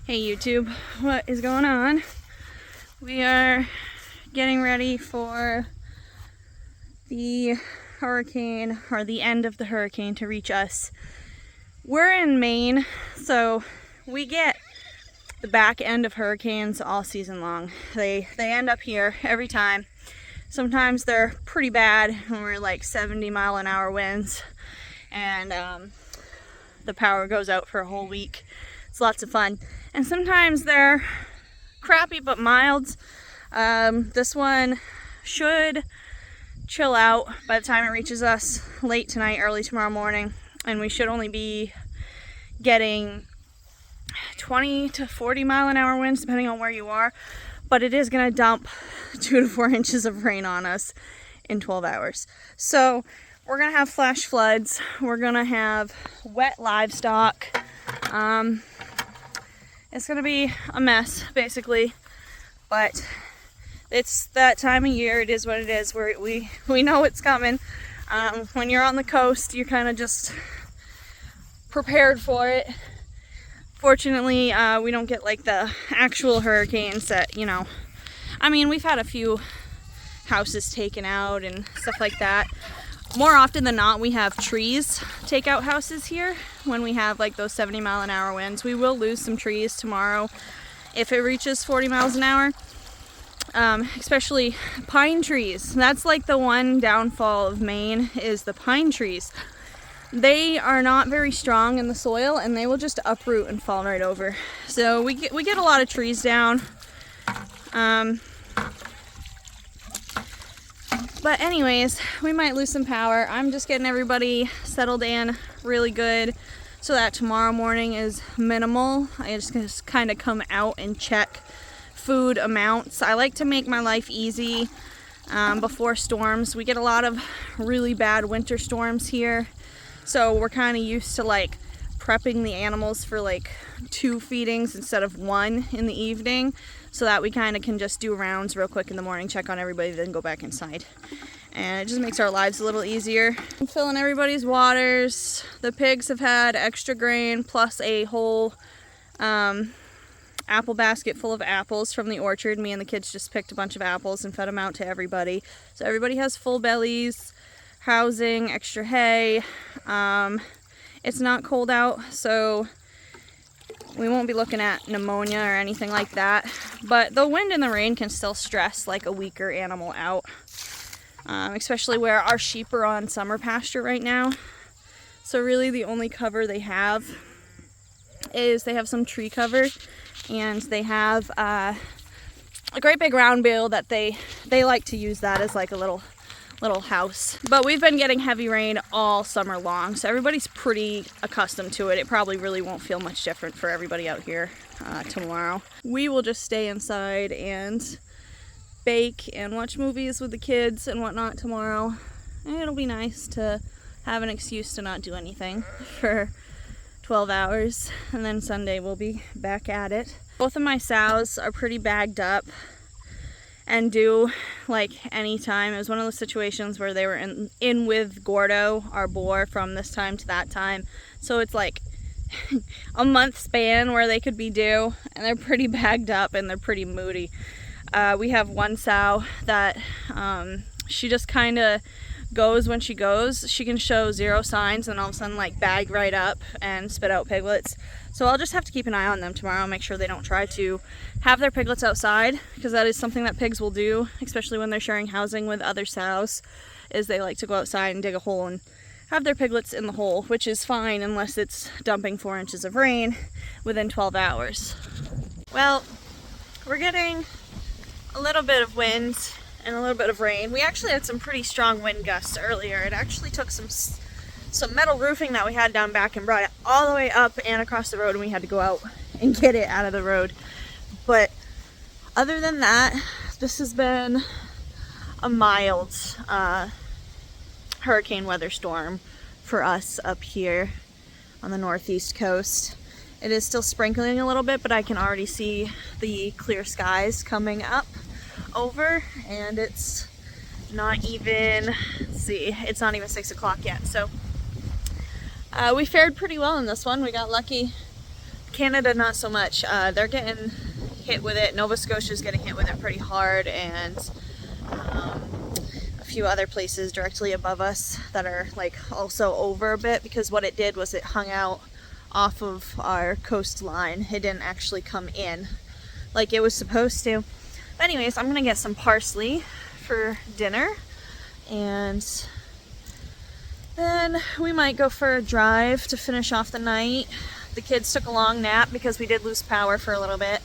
Hey YouTube, what is going on? We are getting ready for the hurricane, or the end of the hurricane, to reach us. We're in Maine, so we get the back end of hurricanes all season long. They end up here every time. Sometimes they're pretty bad when we're like 70-mile-an-hour winds, and the power goes out for a whole week. It's lots of fun. And sometimes they're crappy but mild. This one should chill out by the time it reaches us late tonight, early tomorrow morning, and we should only be getting 20 to 40-mile-an-hour winds depending on where you are, but it is going to dump 2 to 4 inches of rain on us in 12 hours. So we're going to have flash floods. We're going to have wet livestock. It's going to be a mess, basically, but it's that time of year. It is what it is. We know it's coming. When you're on the coast, you're kind of just prepared for it. Fortunately, we don't get like the actual hurricanes that, I mean, we've had a few houses taken out and stuff like that. More often than not, we have trees take out houses here when we have like those 70-mile-an-hour winds. We will lose some trees tomorrow if it reaches 40 miles an hour, especially pine trees. That's like the one downfall of Maine, is the pine trees. They are not very strong in the soil, and they will just uproot and fall right over. So we get a lot of trees down. But anyways, we might lose some power. I'm just getting everybody settled in really good so that tomorrow morning is minimal. I just kind of come out and check food amounts. I like to make my life easy before storms. We get a lot of really bad winter storms here, so we're kind of used to like prepping the animals for like 2 feedings instead of 1 in the evening, so that we kind of can just do rounds real quick in the morning, check on everybody, then go back inside. And it just makes our lives a little easier. I'm filling everybody's waters. The pigs have had extra grain plus a whole apple basket full of apples from the orchard. Me and the kids just picked a bunch of apples and fed them out to everybody. So everybody has full bellies, housing, extra hay. It's not cold out, so we won't be looking at pneumonia or anything like that. But the wind and the rain can still stress like a weaker animal out. Especially where our sheep are on summer pasture right now. So really the only cover they have is they have some tree cover, and they have a great big round bale that they like to use that as like a little house. But we've been getting heavy rain all summer long, so everybody's pretty accustomed to it. It probably really won't feel much different for everybody out here tomorrow. We will just stay inside and bake and watch movies with the kids and whatnot tomorrow. And it'll be nice to have an excuse to not do anything for 12 hours, and then Sunday we'll be back at it. Both of my sows are pretty bagged up and due like any time. It was one of those situations where they were in with Gordo, our boar, from this time to that time. So it's like a month span where they could be due, and they're pretty bagged up and they're pretty moody. We have one sow that she just kind of goes when she goes. She can show 0 signs and all of a sudden like bag right up and spit out piglets. So I'll just have to keep an eye on them tomorrow, make sure they don't try to have their piglets outside, because that is something that pigs will do, especially when they're sharing housing with other sows, is they like to go outside and dig a hole and have their piglets in the hole, which is fine unless it's dumping 4 inches of rain within 12 hours. Well, we're getting a little bit of wind and a little bit of rain. We actually had some pretty strong wind gusts earlier. It actually took some metal roofing that we had down back and brought it all the way up and across the road, and we had to go out and get it out of the road. But other than that, this has been a mild hurricane weather storm for us up here on the northeast coast. It is still sprinkling a little bit, but I can already see the clear skies coming up over, and it's not even, let's see, it's not even 6 o'clock yet. So we fared pretty well in this one. We got lucky. Canada, not so much. They're getting hit with it. Nova Scotia's getting hit with it pretty hard, and a few other places directly above us that are like also over a bit, because what it did was it hung out off of our coastline. It didn't actually come in like it was supposed to. But anyways, I'm gonna get some parsley for dinner, and then we might go for a drive to finish off the night. The kids took a long nap because we did lose power for a little bit.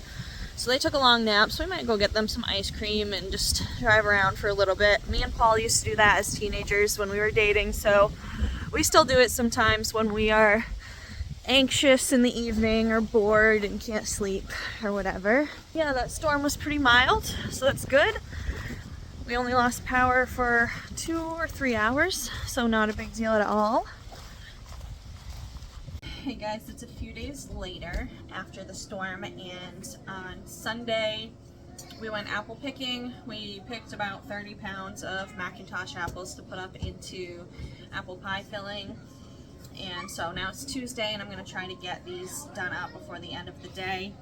So they took a long nap, so we might go get them some ice cream and just drive around for a little bit. Me and Paul used to do that as teenagers when we were dating, so we still do it sometimes when we are anxious in the evening or bored and can't sleep or whatever. Yeah, that storm was pretty mild, so that's good. We only lost power for 2 or 3 hours, so not a big deal at all. Hey guys, it's a few days later after the storm, and on Sunday we went apple picking. We picked about 30 pounds of Macintosh apples to put up into apple pie filling. And so now it's Tuesday, and I'm going to try to get these done up before the end of the day.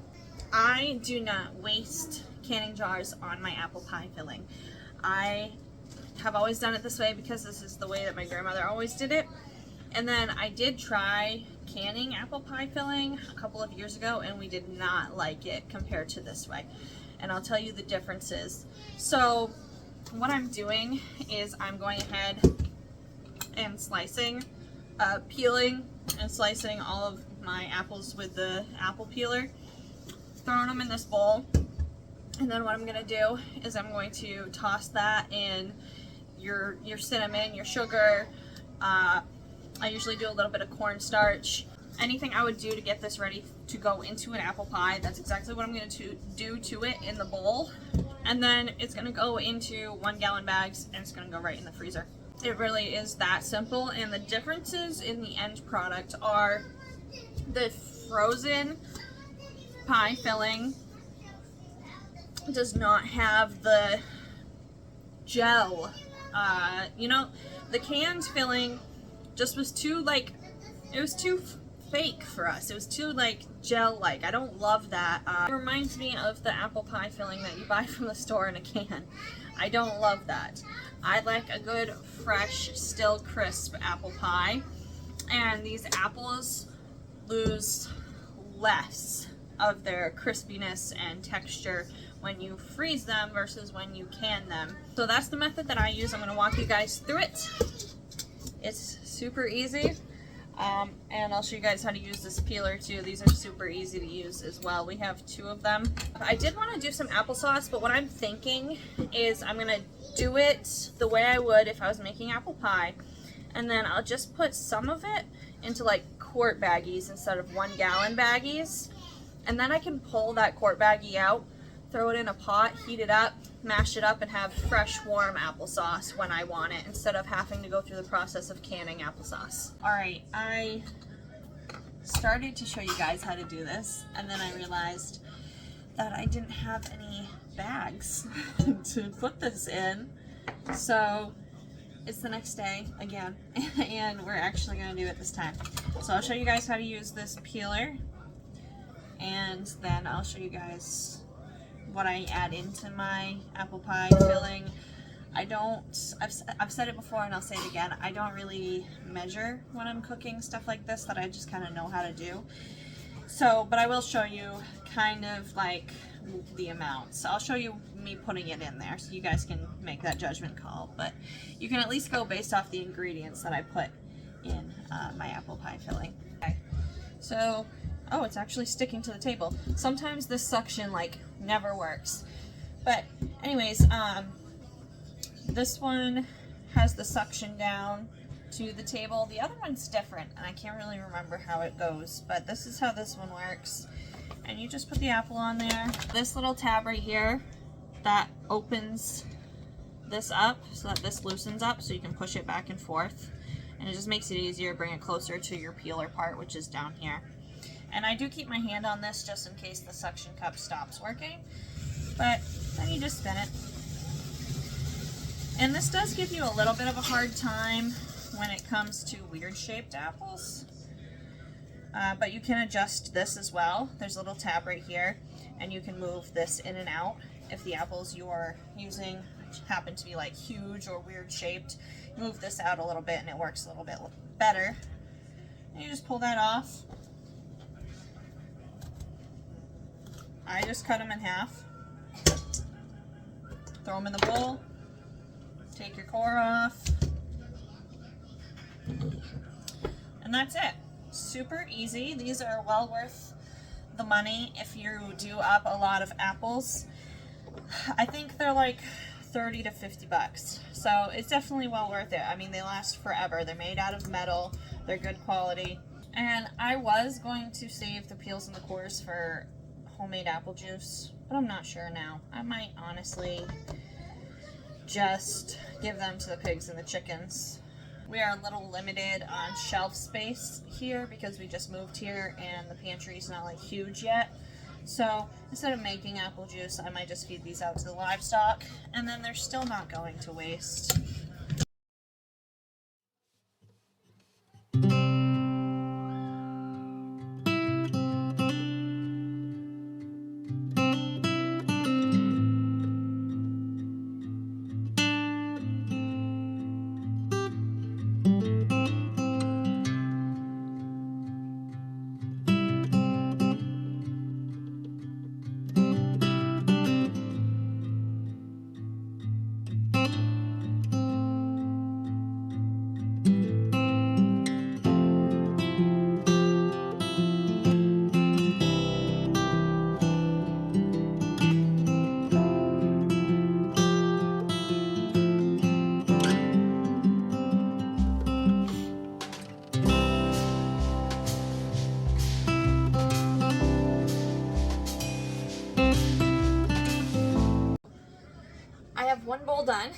I do not waste canning jars on my apple pie filling. I have always done it this way because this is the way that my grandmother always did it. And then I did try canning apple pie filling a couple of years ago, and we did not like it compared to this way. And I'll tell you the differences. So what I'm doing is I'm going ahead and peeling and slicing all of my apples with the apple peeler, throwing them in this bowl. And then what I'm going to do is I'm going to toss that in your cinnamon, your sugar. I usually do a little bit of cornstarch. Anything I would do to get this ready to go into an apple pie, that's exactly what I'm going to do to it in the bowl. And then it's going to go into 1 gallon bags, and it's going to go right in the freezer. It really is that simple, and the differences in the end product are the frozen pie filling does not have the gel. You know, the canned filling just was too, it was too fake for us. It was too, gel-like. I don't love that. It reminds me of the apple pie filling that you buy from the store in a can. I don't love that. I like a good, fresh, still crisp apple pie. And these apples lose less of their crispiness and texture when you freeze them versus when you can them. So that's the method that I use. I'm going to walk you guys through it. It's super easy, and I'll show you guys how to use this peeler too. These are super easy to use as well. We have 2 of them. I did want to do some applesauce, but what I'm thinking is I'm going to do it the way I would if I was making apple pie, and then I'll just put some of it into quart baggies instead of 1 gallon baggies, and then I can pull that quart baggie out, throw it in a pot, heat it up, mash it up, and have fresh, warm applesauce when I want it, instead of having to go through the process of canning applesauce. Alright, I started to show you guys how to do this, and then I realized that I didn't have any bags to put this in. So it's the next day again, and we're actually going to do it this time. So I'll show you guys how to use this peeler, and then I'll show you guys what I add into my apple pie filling. I've said it before and I'll say it again, I don't really measure when I'm cooking stuff like this, that I just kind of know how to do. So, but I will show you kind of the amounts. I'll show you me putting it in there so you guys can make that judgment call, but you can at least go based off the ingredients that I put in my apple pie filling. Okay. So, oh, it's actually sticking to the table. Sometimes this suction never works. But anyways, this one has the suction down to the table. The other one's different, and I can't really remember how it goes, but this is how this one works. And you just put the apple on there. This little tab right here, that opens this up so that this loosens up so you can push it back and forth. And it just makes it easier, bring it closer to your peeler part, which is down here. And I do keep my hand on this just in case the suction cup stops working. But then you just spin it. And this does give you a little bit of a hard time when it comes to weird shaped apples. But you can adjust this as well. There's a little tab right here, and you can move this in and out if the apples you're using happen to be like huge or weird shaped. You move this out a little bit and it works a little bit better. And you just pull that off. I just cut them in half. Throw them in the bowl. Take your core off. And that's it. Super easy. These are well worth the money if you do up a lot of apples. I think they're like 30 to 50 bucks. So it's definitely well worth it. I mean, they last forever. They're made out of metal. They're good quality. And I was going to save the peels and the cores for homemade apple juice, but I'm not sure now. I might honestly just give them to the pigs and the chickens. We are a little limited on shelf space here because we just moved here and the pantry's not like huge yet. So instead of making apple juice, I might just feed these out to the livestock, and then they're still not going to waste. I have one bowl done,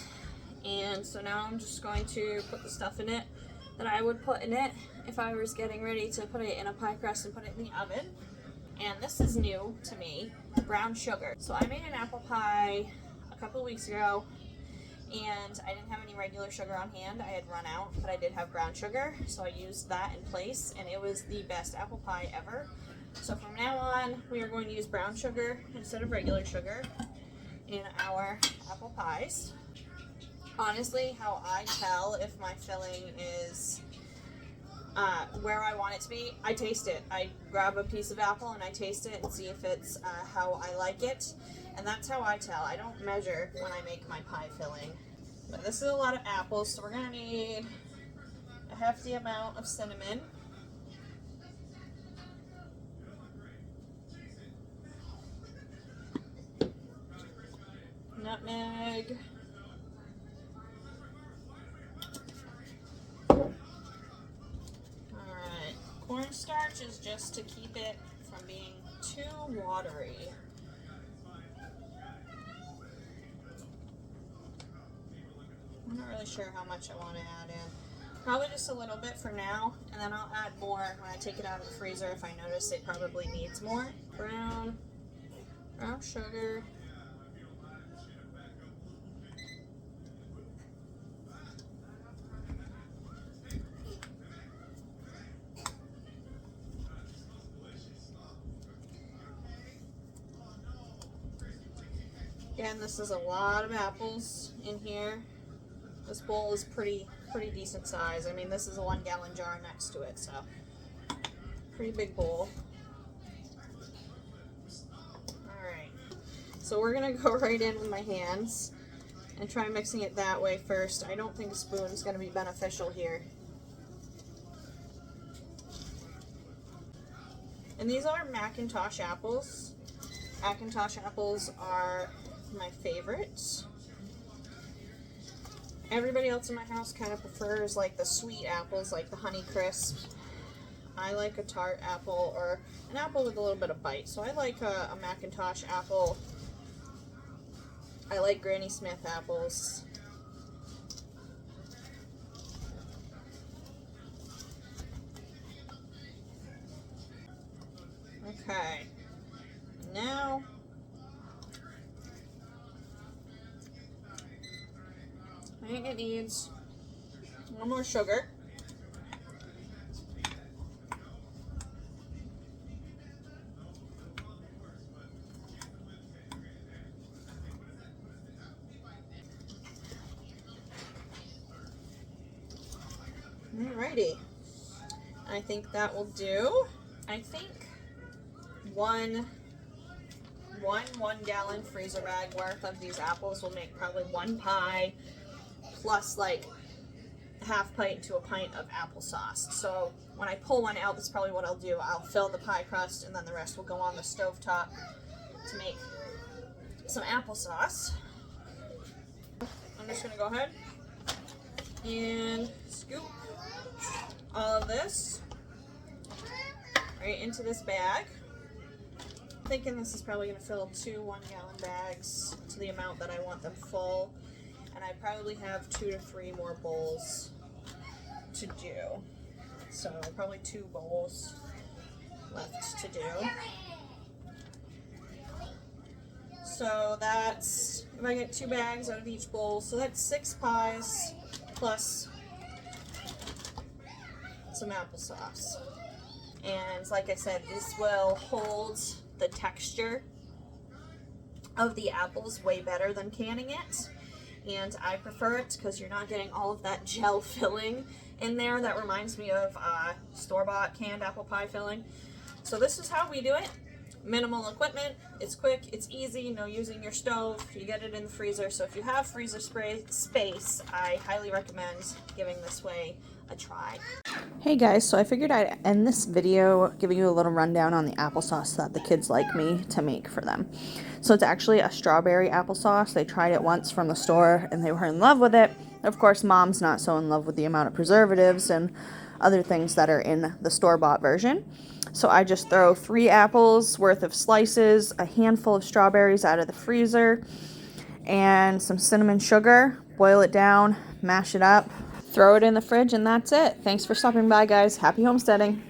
and so now I'm just going to put the stuff in it that I would put in it if I was getting ready to put it in a pie crust and put it in the oven. And this is new to me, brown sugar. So I made an apple pie a couple of weeks ago, and I didn't have any regular sugar on hand. I had run out, but I did have brown sugar, so I used that in place, and it was the best apple pie ever. So from now on, we are going to use brown sugar instead of regular sugar in our apple pies. Honestly, how I tell if my filling is where I want it to be, I taste it. I grab a piece of apple and I taste it and see if it's how I like it, and that's how I tell. I don't measure when I make my pie filling. But this is a lot of apples, so we're gonna need a hefty amount of cinnamon. Nutmeg. Alright, cornstarch is just to keep it from being too watery. I'm not really sure how much I want to add in. Probably just a little bit for now, and then I'll add more when I take it out of the freezer if I notice it probably needs more. Brown sugar. Again, this is a lot of apples in here. This bowl is pretty decent size. I mean, this is a 1 gallon jar next to it, so pretty big bowl. Alright, so we're gonna go right in with my hands and try mixing it that way first. I don't think a spoon is gonna be beneficial here. And these are McIntosh apples. McIntosh apples are my favorites. Everybody else in my house kind of prefers like the sweet apples, like the Honey Crisp. I like a tart apple or an apple with a little bit of bite. So I like a McIntosh apple. I like Granny Smith apples. Okay, now I think it needs a little more sugar. Alrighty. I think that will do. I think one 1 gallon freezer bag worth of these apples will make probably 1 pie plus like half pint to a pint of applesauce. So when I pull one out, that's probably what I'll do. I'll fill the pie crust and then the rest will go on the stovetop to make some applesauce. I'm just gonna go ahead and scoop all of this right into this bag. I'm thinking this is probably gonna fill 2 1-gallon bags to the amount that I want them full. And I probably have 2 to 3 more bowls to do. So probably 2 bowls left to do. So that's, if I get 2 bags out of each bowl, so that's 6 pies plus some applesauce. And like I said, this will hold the texture of the apples way better than canning it. And I prefer it because you're not getting all of that gel filling in there. That reminds me of store-bought canned apple pie filling. So this is how we do it. Minimal equipment, it's quick, it's easy, no using your stove, you get it in the freezer. So if you have freezer space, I highly recommend giving this way a try. Hey guys, so I figured I'd end this video giving you a little rundown on the applesauce that the kids like me to make for them. So it's actually a strawberry applesauce. They tried it once from the store and they were in love with it. Of course, mom's not so in love with the amount of preservatives and other things that are in the store-bought version. So I just throw 3 apples worth of slices, a handful of strawberries out of the freezer, and some cinnamon sugar, boil it down, mash it up, throw it in the fridge, and that's it. Thanks for stopping by, guys. Happy homesteading.